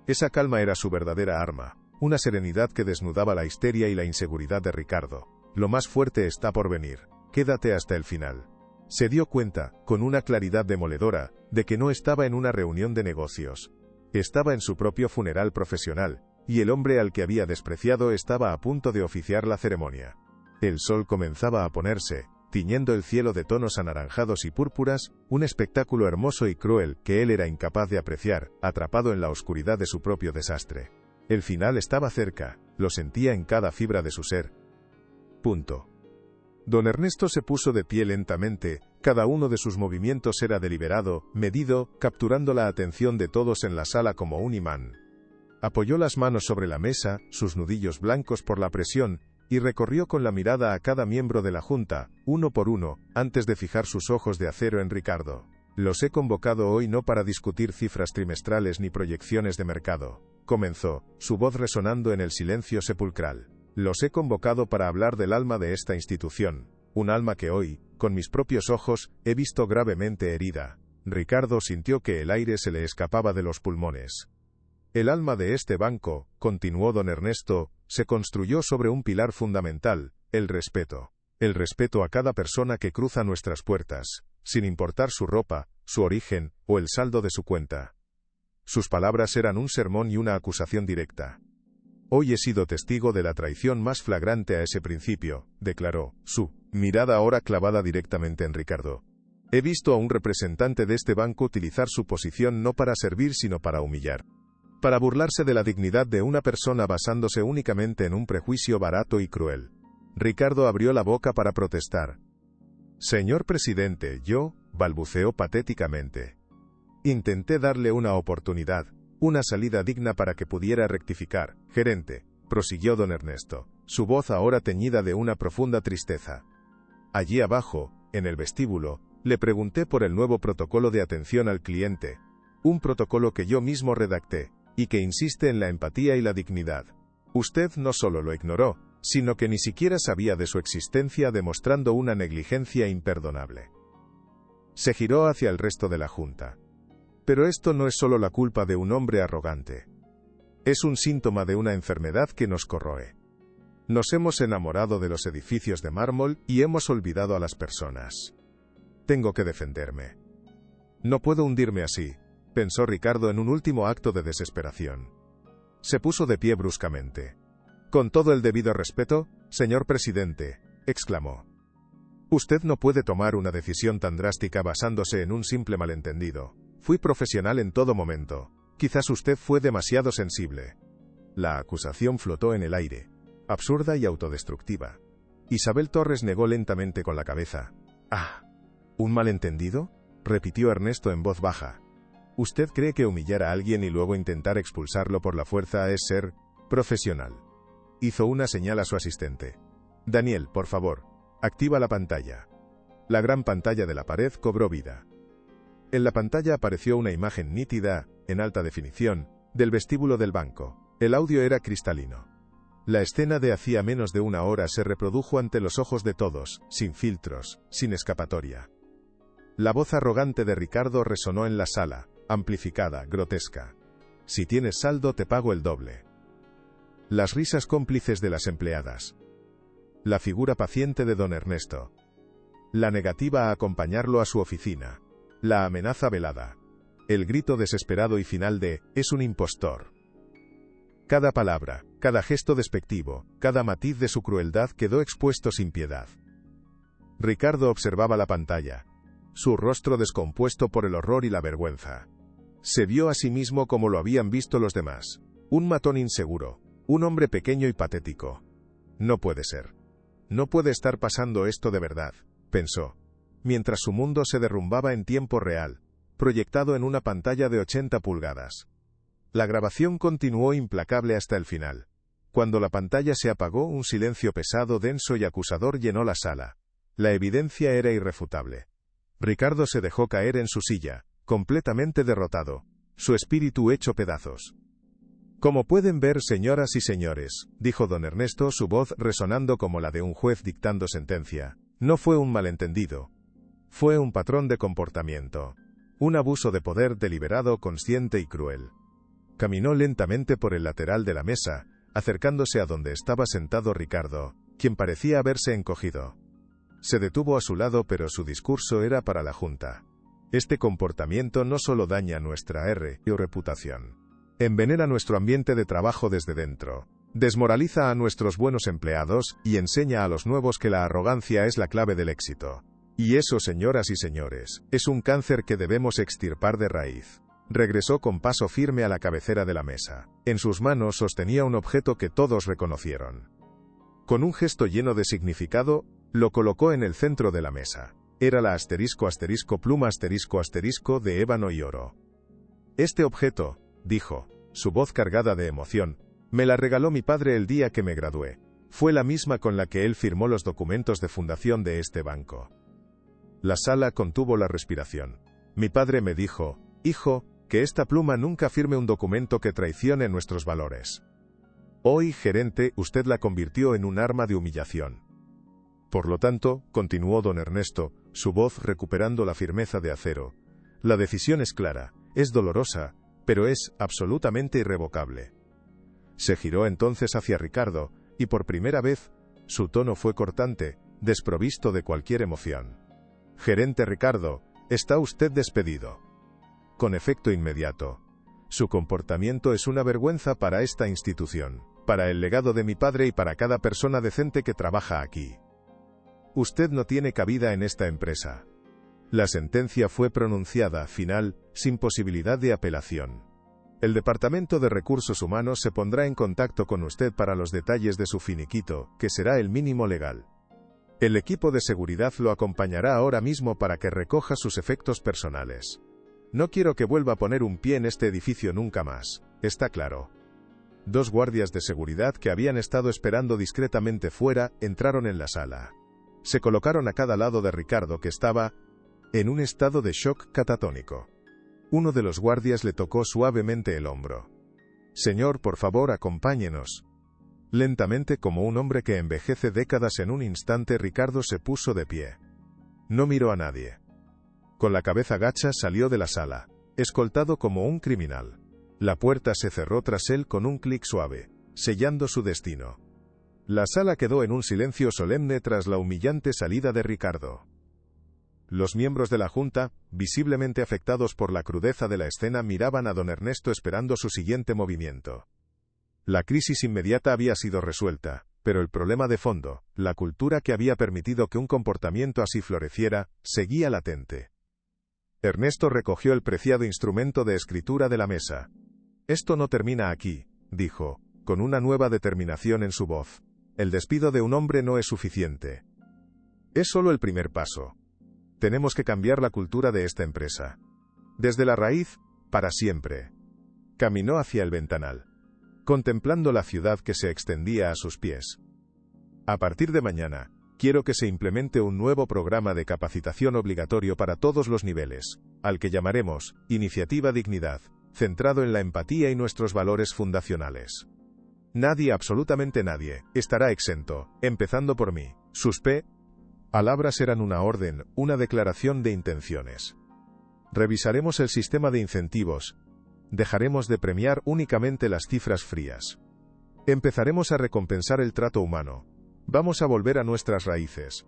Esa calma era su verdadera arma, una serenidad que desnudaba la histeria y la inseguridad de Ricardo. Lo más fuerte está por venir, quédate hasta el final. Se dio cuenta, con una claridad demoledora, de que no estaba en una reunión de negocios. Estaba en su propio funeral profesional, y el hombre al que había despreciado estaba a punto de oficiar la ceremonia. El sol comenzaba a ponerse, tiñendo el cielo de tonos anaranjados y púrpuras, un espectáculo hermoso y cruel que él era incapaz de apreciar, atrapado en la oscuridad de su propio desastre. El final estaba cerca, lo sentía en cada fibra de su ser. Punto. Don Ernesto se puso de pie lentamente, cada uno de sus movimientos era deliberado, medido, capturando la atención de todos en la sala como un imán. Apoyó las manos sobre la mesa, sus nudillos blancos por la presión, y recorrió con la mirada a cada miembro de la Junta, uno por uno, antes de fijar sus ojos de acero en Ricardo. Los he convocado hoy no para discutir cifras trimestrales ni proyecciones de mercado, comenzó, su voz resonando en el silencio sepulcral. Los he convocado para hablar del alma de esta institución, un alma que hoy, con mis propios ojos, he visto gravemente herida. Ricardo sintió que el aire se le escapaba de los pulmones. El alma de este banco, continuó don Ernesto, se construyó sobre un pilar fundamental, el respeto. El respeto a cada persona que cruza nuestras puertas, sin importar su ropa, su origen, o el saldo de su cuenta. Sus palabras eran un sermón y una acusación directa. Hoy he sido testigo de la traición más flagrante a ese principio, declaró, su mirada ahora clavada directamente en Ricardo. He visto a un representante de este banco utilizar su posición no para servir sino para humillar. Para burlarse de la dignidad de una persona basándose únicamente en un prejuicio barato y cruel. Ricardo abrió la boca para protestar. Señor presidente, yo, balbuceó patéticamente. Intenté darle una oportunidad, una salida digna para que pudiera rectificar. Gerente, prosiguió don Ernesto, su voz ahora teñida de una profunda tristeza. Allí abajo, en el vestíbulo, le pregunté por el nuevo protocolo de atención al cliente, un protocolo que yo mismo redacté, y que insiste en la empatía y la dignidad. Usted no solo lo ignoró, sino que ni siquiera sabía de su existencia, demostrando una negligencia imperdonable. Se giró hacia el resto de la Junta. Pero esto no es solo la culpa de un hombre arrogante. Es un síntoma de una enfermedad que nos corroe. Nos hemos enamorado de los edificios de mármol y hemos olvidado a las personas. Tengo que defenderme. No puedo hundirme así, pensó Ricardo en un último acto de desesperación. Se puso de pie bruscamente. Con todo el debido respeto, señor presidente, exclamó. Usted no puede tomar una decisión tan drástica basándose en un simple malentendido. Fui profesional en todo momento. Quizás usted fue demasiado sensible. La acusación flotó en el aire, absurda y autodestructiva. Isabel Torres negó lentamente con la cabeza. «Ah, ¿un malentendido?», repitió Ernesto en voz baja. «¿Usted cree que humillar a alguien y luego intentar expulsarlo por la fuerza es ser profesional?». Hizo una señal a su asistente. «Daniel, por favor, activa la pantalla». La gran pantalla de la pared cobró vida. En la pantalla apareció una imagen nítida, en alta definición, del vestíbulo del banco. El audio era cristalino. La escena de hacía menos de una hora se reprodujo ante los ojos de todos, sin filtros, sin escapatoria. La voz arrogante de Ricardo resonó en la sala, amplificada, grotesca. «Si tienes saldo te pago el doble». Las risas cómplices de las empleadas. La figura paciente de don Ernesto. La negativa a acompañarlo a su oficina. La amenaza velada. El grito desesperado y final de «es un impostor». Cada palabra, cada gesto despectivo, cada matiz de su crueldad quedó expuesto sin piedad. Ricardo observaba la pantalla, su rostro descompuesto por el horror y la vergüenza. Se vio a sí mismo como lo habían visto los demás, un matón inseguro, un hombre pequeño y patético. No puede ser. No puede estar pasando esto de verdad, pensó, mientras su mundo se derrumbaba en tiempo real, proyectado en una pantalla de 80 pulgadas. La grabación continuó implacable hasta el final. Cuando la pantalla se apagó, un silencio pesado, denso y acusador llenó la sala. La evidencia era irrefutable. Ricardo se dejó caer en su silla, completamente derrotado, su espíritu hecho pedazos. Como pueden ver, señoras y señores, dijo don Ernesto, su voz resonando como la de un juez dictando sentencia, no fue un malentendido. Fue un patrón de comportamiento. Un abuso de poder deliberado, consciente y cruel. Caminó lentamente por el lateral de la mesa, acercándose a donde estaba sentado Ricardo, quien parecía haberse encogido. Se detuvo a su lado, pero su discurso era para la Junta. Este comportamiento no solo daña nuestra reputación. Envenena nuestro ambiente de trabajo desde dentro, desmoraliza a nuestros buenos empleados y enseña a los nuevos que la arrogancia es la clave del éxito. Y eso, señoras y señores, es un cáncer que debemos extirpar de raíz. Regresó con paso firme a la cabecera de la mesa. En sus manos sostenía un objeto que todos reconocieron. Con un gesto lleno de significado, lo colocó en el centro de la mesa. Era la pluma de ébano y oro. Este objeto, dijo, su voz cargada de emoción, me la regaló mi padre el día que me gradué. Fue la misma con la que él firmó los documentos de fundación de este banco. La sala contuvo la respiración. Mi padre me dijo, hijo, que esta pluma nunca firme un documento que traicione nuestros valores. Hoy, gerente, usted la convirtió en un arma de humillación. Por lo tanto, continuó don Ernesto, su voz recuperando la firmeza de acero, la decisión es clara, es dolorosa, pero es absolutamente irrevocable. Se giró entonces hacia Ricardo, y por primera vez, su tono fue cortante, desprovisto de cualquier emoción. Gerente Ricardo, está usted despedido. Con efecto inmediato. Su comportamiento es una vergüenza para esta institución, para el legado de mi padre y para cada persona decente que trabaja aquí. Usted no tiene cabida en esta empresa. La sentencia fue pronunciada, final, sin posibilidad de apelación. El Departamento de Recursos Humanos se pondrá en contacto con usted para los detalles de su finiquito, que será el mínimo legal. El equipo de seguridad lo acompañará ahora mismo para que recoja sus efectos personales. No quiero que vuelva a poner un pie en este edificio nunca más, está claro. 2 guardias de seguridad que habían estado esperando discretamente fuera, entraron en la sala. Se colocaron a cada lado de Ricardo, que estaba en un estado de shock catatónico. Uno de los guardias le tocó suavemente el hombro. Señor, por favor, acompáñenos. Lentamente, como un hombre que envejece décadas en un instante, Ricardo se puso de pie. No miró a nadie. Con la cabeza gacha salió de la sala, escoltado como un criminal. La puerta se cerró tras él con un clic suave, sellando su destino. La sala quedó en un silencio solemne tras la humillante salida de Ricardo. Los miembros de la Junta, visiblemente afectados por la crudeza de la escena, miraban a don Ernesto esperando su siguiente movimiento. La crisis inmediata había sido resuelta, pero el problema de fondo, la cultura que había permitido que un comportamiento así floreciera, seguía latente. Ernesto recogió el preciado instrumento de escritura de la mesa. Esto no termina aquí, dijo, con una nueva determinación en su voz. El despido de un hombre no es suficiente. Es solo el primer paso. Tenemos que cambiar la cultura de esta empresa. Desde la raíz, para siempre. Caminó hacia el ventanal, contemplando la ciudad que se extendía a sus pies. A partir de mañana, quiero que se implemente un nuevo programa de capacitación obligatorio para todos los niveles, al que llamaremos Iniciativa Dignidad, centrado en la empatía y nuestros valores fundacionales. Nadie, absolutamente nadie, estará exento, empezando por mí. Sus palabras eran una orden, una declaración de intenciones. Revisaremos el sistema de incentivos. Dejaremos de premiar únicamente las cifras frías. Empezaremos a recompensar el trato humano. Vamos a volver a nuestras raíces.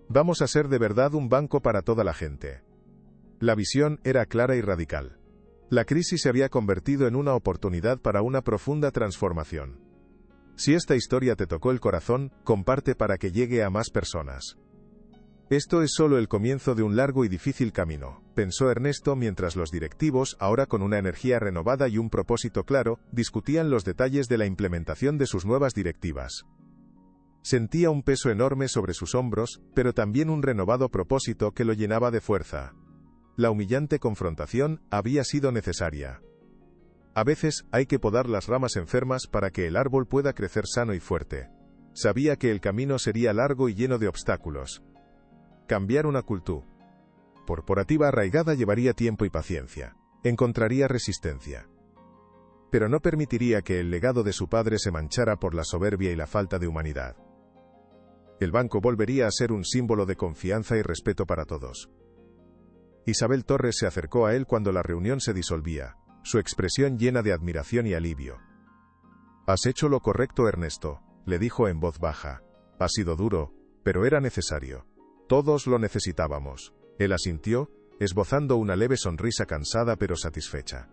Vamos a ser de verdad un banco para toda la gente. La visión era clara y radical. La crisis se había convertido en una oportunidad para una profunda transformación. Si esta historia te tocó el corazón, comparte para que llegue a más personas. Esto es solo el comienzo de un largo y difícil camino, pensó Ernesto mientras los directivos, ahora con una energía renovada y un propósito claro, discutían los detalles de la implementación de sus nuevas directivas. Sentía un peso enorme sobre sus hombros, pero también un renovado propósito que lo llenaba de fuerza. La humillante confrontación había sido necesaria. A veces hay que podar las ramas enfermas para que el árbol pueda crecer sano y fuerte. Sabía que el camino sería largo y lleno de obstáculos. Cambiar una cultura corporativa arraigada llevaría tiempo y paciencia. Encontraría resistencia. Pero no permitiría que el legado de su padre se manchara por la soberbia y la falta de humanidad. El banco volvería a ser un símbolo de confianza y respeto para todos. Isabel Torres se acercó a él cuando la reunión se disolvía, su expresión llena de admiración y alivio. «Has hecho lo correcto, Ernesto», le dijo en voz baja. «Ha sido duro, pero era necesario. Todos lo necesitábamos». Él asintió, esbozando una leve sonrisa cansada pero satisfecha.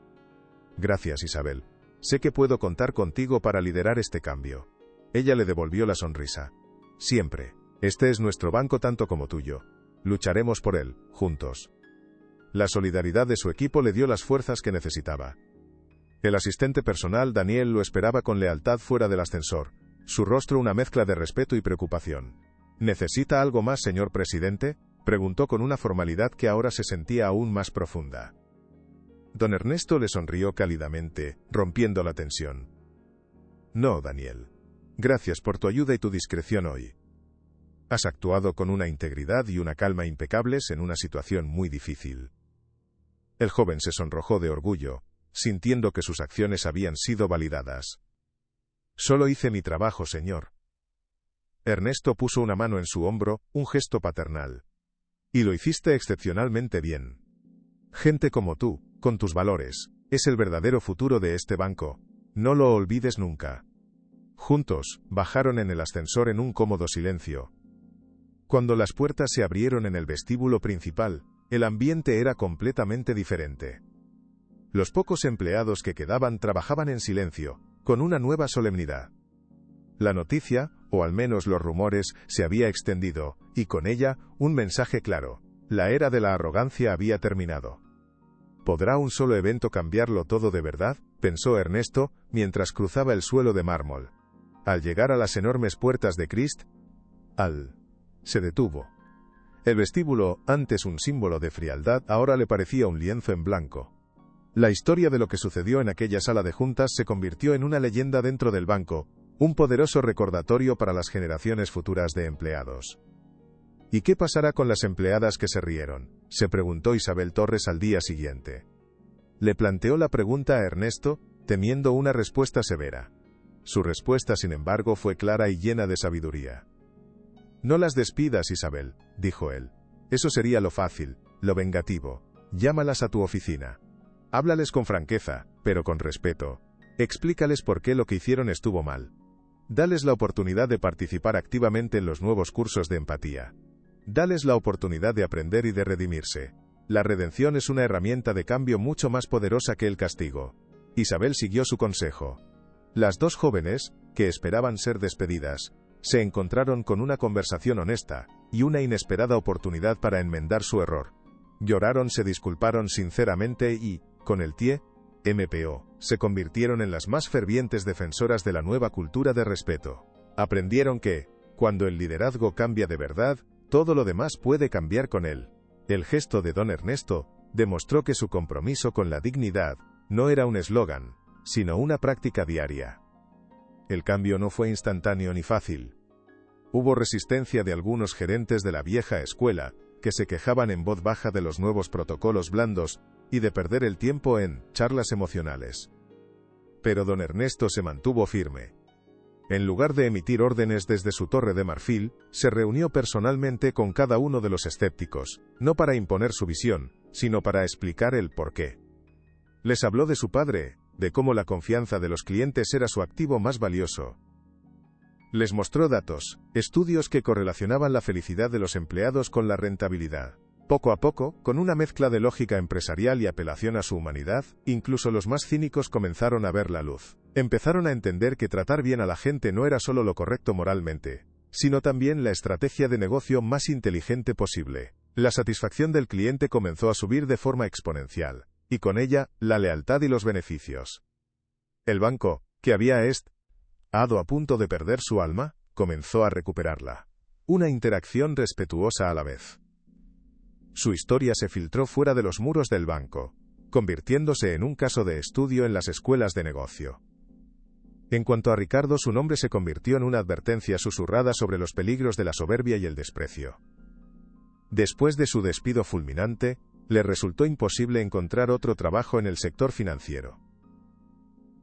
«Gracias, Isabel. Sé que puedo contar contigo para liderar este cambio». Ella le devolvió la sonrisa. «Siempre. Este es nuestro banco tanto como tuyo. Lucharemos por él, juntos». La solidaridad de su equipo le dio las fuerzas que necesitaba. El asistente personal Daniel lo esperaba con lealtad fuera del ascensor, su rostro una mezcla de respeto y preocupación. «¿Necesita algo más, señor presidente?», preguntó con una formalidad que ahora se sentía aún más profunda. Don Ernesto le sonrió cálidamente, rompiendo la tensión. «No, Daniel. Gracias por tu ayuda y tu discreción hoy. Has actuado con una integridad y una calma impecables en una situación muy difícil». El joven se sonrojó de orgullo, sintiendo que sus acciones habían sido validadas. «Solo hice mi trabajo, señor». Ernesto puso una mano en su hombro, un gesto paternal. «Y lo hiciste excepcionalmente bien. Gente como tú, con tus valores, es el verdadero futuro de este banco. No lo olvides nunca». Juntos, bajaron en el ascensor en un cómodo silencio. Cuando las puertas se abrieron en el vestíbulo principal, el ambiente era completamente diferente. Los pocos empleados que quedaban trabajaban en silencio, con una nueva solemnidad. La noticia, o al menos los rumores, se había extendido, y con ella, un mensaje claro: la era de la arrogancia había terminado. ¿Podrá un solo evento cambiarlo todo de verdad?, pensó Ernesto, mientras cruzaba el suelo de mármol. Al llegar a las enormes puertas de Crist, se detuvo. El vestíbulo, antes un símbolo de frialdad, ahora le parecía un lienzo en blanco. La historia de lo que sucedió en aquella sala de juntas se convirtió en una leyenda dentro del banco, un poderoso recordatorio para las generaciones futuras de empleados. ¿Y qué pasará con las empleadas que se rieron?, se preguntó Isabel Torres al día siguiente. Le planteó la pregunta a Ernesto, temiendo una respuesta severa. Su respuesta, sin embargo, fue clara y llena de sabiduría. «No las despidas, Isabel», dijo él. «Eso sería lo fácil, lo vengativo. Llámalas a tu oficina. Háblales con franqueza, pero con respeto. Explícales por qué lo que hicieron estuvo mal. Dales la oportunidad de participar activamente en los nuevos cursos de empatía. Dales la oportunidad de aprender y de redimirse. La redención es una herramienta de cambio mucho más poderosa que el castigo». Isabel siguió su consejo. Las dos jóvenes, que esperaban ser despedidas, se encontraron con una conversación honesta, y una inesperada oportunidad para enmendar su error. Lloraron, se disculparon sinceramente y, con el tiempo, se convirtieron en las más fervientes defensoras de la nueva cultura de respeto. Aprendieron que, cuando el liderazgo cambia de verdad, todo lo demás puede cambiar con él. El gesto de don Ernesto demostró que su compromiso con la dignidad no era un eslogan, sino una práctica diaria. El cambio no fue instantáneo ni fácil. Hubo resistencia de algunos gerentes de la vieja escuela, que se quejaban en voz baja de los nuevos protocolos blandos, y de perder el tiempo en charlas emocionales. Pero don Ernesto se mantuvo firme. En lugar de emitir órdenes desde su torre de marfil, se reunió personalmente con cada uno de los escépticos, no para imponer su visión, sino para explicar el porqué. Les habló de su padre, de cómo la confianza de los clientes era su activo más valioso. Les mostró datos, estudios que correlacionaban la felicidad de los empleados con la rentabilidad. Poco a poco, con una mezcla de lógica empresarial y apelación a su humanidad, incluso los más cínicos comenzaron a ver la luz. Empezaron a entender que tratar bien a la gente no era solo lo correcto moralmente, sino también la estrategia de negocio más inteligente posible. La satisfacción del cliente comenzó a subir de forma exponencial, y con ella, la lealtad y los beneficios. El banco, que había estado a punto de perder su alma, comenzó a recuperarla. Una interacción respetuosa a la vez. Su historia se filtró fuera de los muros del banco, convirtiéndose en un caso de estudio en las escuelas de negocio. En cuanto a Ricardo, su nombre se convirtió en una advertencia susurrada sobre los peligros de la soberbia y el desprecio. Después de su despido fulminante, le resultó imposible encontrar otro trabajo en el sector financiero.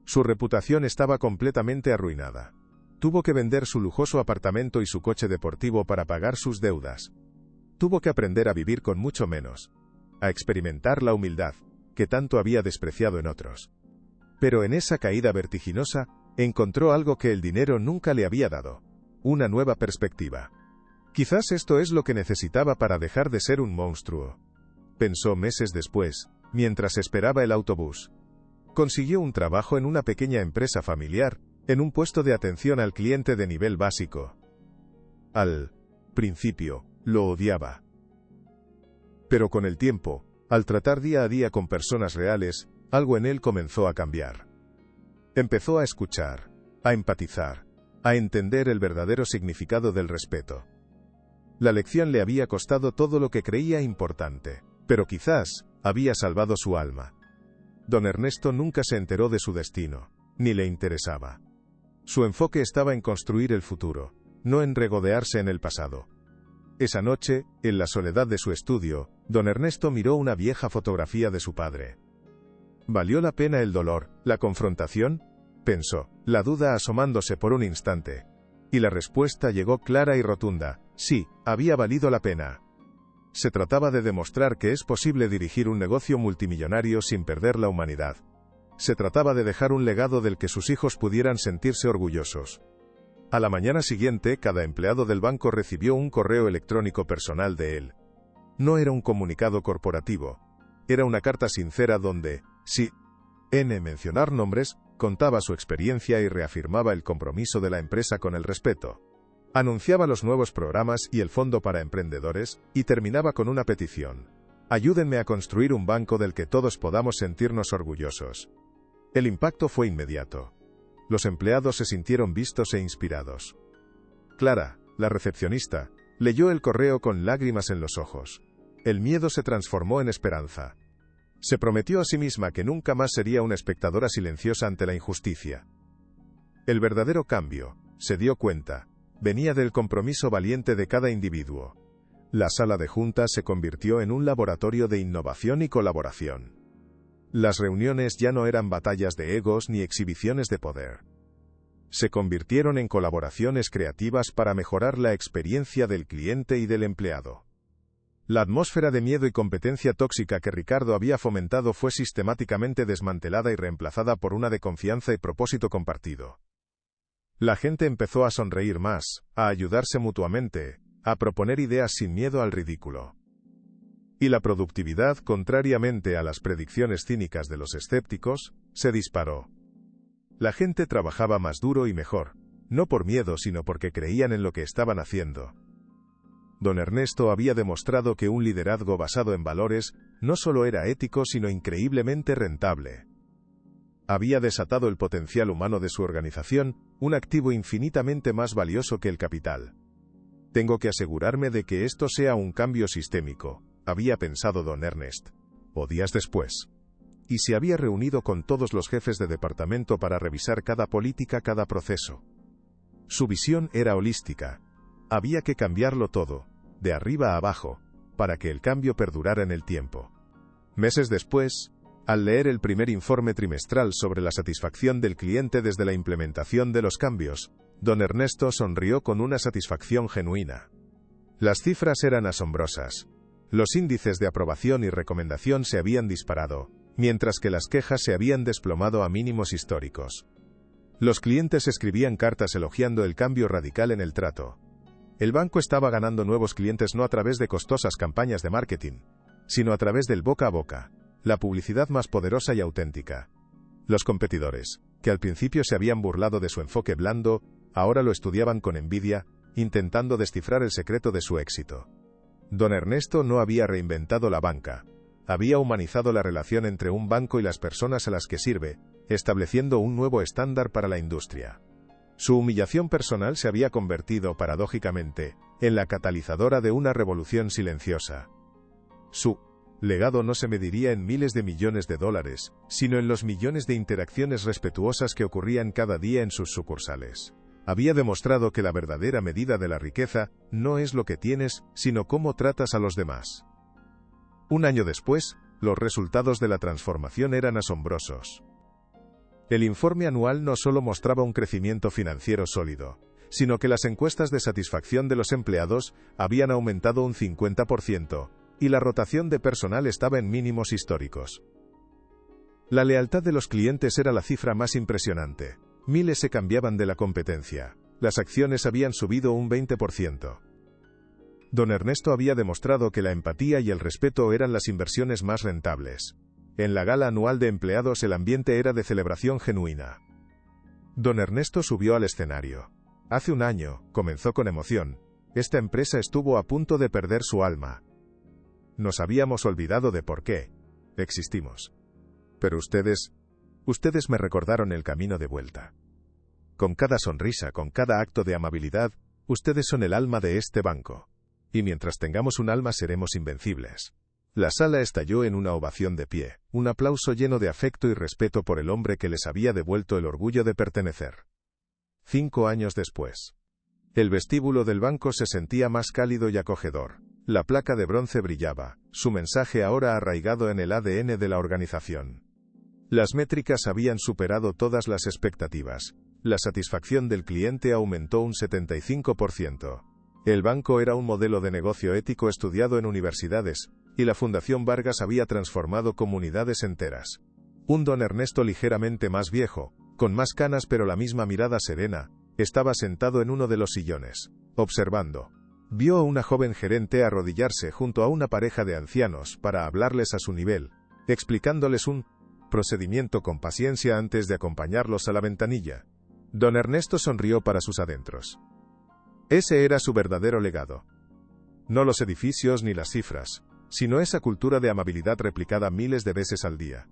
Su reputación estaba completamente arruinada. Tuvo que vender su lujoso apartamento y su coche deportivo para pagar sus deudas. Tuvo que aprender a vivir con mucho menos, a experimentar la humildad, que tanto había despreciado en otros. Pero en esa caída vertiginosa, encontró algo que el dinero nunca le había dado: una nueva perspectiva. Quizás esto es lo que necesitaba para dejar de ser un monstruo, pensó meses después, mientras esperaba el autobús. Consiguió un trabajo en una pequeña empresa familiar, en un puesto de atención al cliente de nivel básico. Al principio, lo odiaba. Pero con el tiempo, al tratar día a día con personas reales, algo en él comenzó a cambiar. Empezó a escuchar, a empatizar, a entender el verdadero significado del respeto. La lección le había costado todo lo que creía importante, pero quizás había salvado su alma. Don Ernesto nunca se enteró de su destino, ni le interesaba. Su enfoque estaba en construir el futuro, no en regodearse en el pasado. Esa noche, en la soledad de su estudio, don Ernesto miró una vieja fotografía de su padre. ¿Valió la pena el dolor, la confrontación?, pensó, la duda asomándose por un instante. Y la respuesta llegó clara y rotunda: sí, había valido la pena. Se trataba de demostrar que es posible dirigir un negocio multimillonario sin perder la humanidad. Se trataba de dejar un legado del que sus hijos pudieran sentirse orgullosos. A la mañana siguiente, cada empleado del banco recibió un correo electrónico personal de él. No era un comunicado corporativo. Era una carta sincera donde, sin mencionar nombres, contaba su experiencia y reafirmaba el compromiso de la empresa con el respeto. Anunciaba los nuevos programas y el fondo para emprendedores, y terminaba con una petición: ayúdenme a construir un banco del que todos podamos sentirnos orgullosos. El impacto fue inmediato. Los empleados se sintieron vistos e inspirados. Clara, la recepcionista, leyó el correo con lágrimas en los ojos. El miedo se transformó en esperanza. Se prometió a sí misma que nunca más sería una espectadora silenciosa ante la injusticia. El verdadero cambio, se dio cuenta, venía del compromiso valiente de cada individuo. La sala de juntas se convirtió en un laboratorio de innovación y colaboración. Las reuniones ya no eran batallas de egos ni exhibiciones de poder. Se convirtieron en colaboraciones creativas para mejorar la experiencia del cliente y del empleado. La atmósfera de miedo y competencia tóxica que Ricardo había fomentado fue sistemáticamente desmantelada y reemplazada por una de confianza y propósito compartido. La gente empezó a sonreír más, a ayudarse mutuamente, a proponer ideas sin miedo al ridículo. Y la productividad, contrariamente a las predicciones cínicas de los escépticos, se disparó. La gente trabajaba más duro y mejor, no por miedo sino porque creían en lo que estaban haciendo. Don Ernesto había demostrado que un liderazgo basado en valores no solo era ético sino increíblemente rentable. Había desatado el potencial humano de su organización, un activo infinitamente más valioso que el capital. Tengo que asegurarme de que esto sea un cambio sistémico, había pensado don Ernest. O días después. Y se había reunido con todos los jefes de departamento para revisar cada política, cada proceso. Su visión era holística. Había que cambiarlo todo, de arriba a abajo, para que el cambio perdurara en el tiempo. Meses después, al leer el primer informe trimestral sobre la satisfacción del cliente desde la implementación de los cambios, don Ernesto sonrió con una satisfacción genuina. Las cifras eran asombrosas. Los índices de aprobación y recomendación se habían disparado, mientras que las quejas se habían desplomado a mínimos históricos. Los clientes escribían cartas elogiando el cambio radical en el trato. El banco estaba ganando nuevos clientes no a través de costosas campañas de marketing, sino a través del boca a boca, la publicidad más poderosa y auténtica. Los competidores, que al principio se habían burlado de su enfoque blando, ahora lo estudiaban con envidia, intentando descifrar el secreto de su éxito. Don Ernesto no había reinventado la banca. Había humanizado la relación entre un banco y las personas a las que sirve, estableciendo un nuevo estándar para la industria. Su humillación personal se había convertido, paradójicamente, en la catalizadora de una revolución silenciosa. Su legado no se mediría en miles de millones de dólares, sino en los millones de interacciones respetuosas que ocurrían cada día en sus sucursales. Había demostrado que la verdadera medida de la riqueza no es lo que tienes, sino cómo tratas a los demás. Un año después, los resultados de la transformación eran asombrosos. El informe anual no solo mostraba un crecimiento financiero sólido, sino que las encuestas de satisfacción de los empleados habían aumentado un 50%, y la rotación de personal estaba en mínimos históricos. La lealtad de los clientes era la cifra más impresionante. Miles se cambiaban de la competencia. Las acciones habían subido un 20%. Don Ernesto había demostrado que la empatía y el respeto eran las inversiones más rentables. En la gala anual de empleados el ambiente era de celebración genuina. Don Ernesto subió al escenario. Hace un año, comenzó con emoción, esta empresa estuvo a punto de perder su alma. Nos habíamos olvidado de por qué existimos. Pero ustedes me recordaron el camino de vuelta. Con cada sonrisa, con cada acto de amabilidad, ustedes son el alma de este banco. Y mientras tengamos un alma seremos invencibles. La sala estalló en una ovación de pie, un aplauso lleno de afecto y respeto por el hombre que les había devuelto el orgullo de pertenecer. 5 años después. El vestíbulo del banco se sentía más cálido y acogedor. La placa de bronce brillaba, su mensaje ahora arraigado en el ADN de la organización. Las métricas habían superado todas las expectativas. La satisfacción del cliente aumentó un 75%. El banco era un modelo de negocio ético estudiado en universidades, y la Fundación Vargas había transformado comunidades enteras. Un Don Ernesto ligeramente más viejo, con más canas pero la misma mirada serena, estaba sentado en uno de los sillones, observando. Vio a una joven gerente arrodillarse junto a una pareja de ancianos para hablarles a su nivel, explicándoles un procedimiento con paciencia antes de acompañarlos a la ventanilla. Don Ernesto sonrió para sus adentros. Ese era su verdadero legado. No los edificios ni las cifras, sino esa cultura de amabilidad replicada miles de veces al día.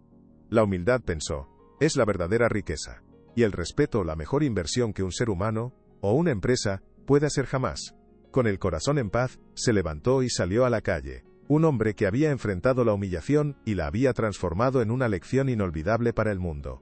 La humildad, pensó, es la verdadera riqueza, y el respeto la mejor inversión que un ser humano, o una empresa, puede hacer jamás. Con el corazón en paz, se levantó y salió a la calle, un hombre que había enfrentado la humillación y la había transformado en una lección inolvidable para el mundo.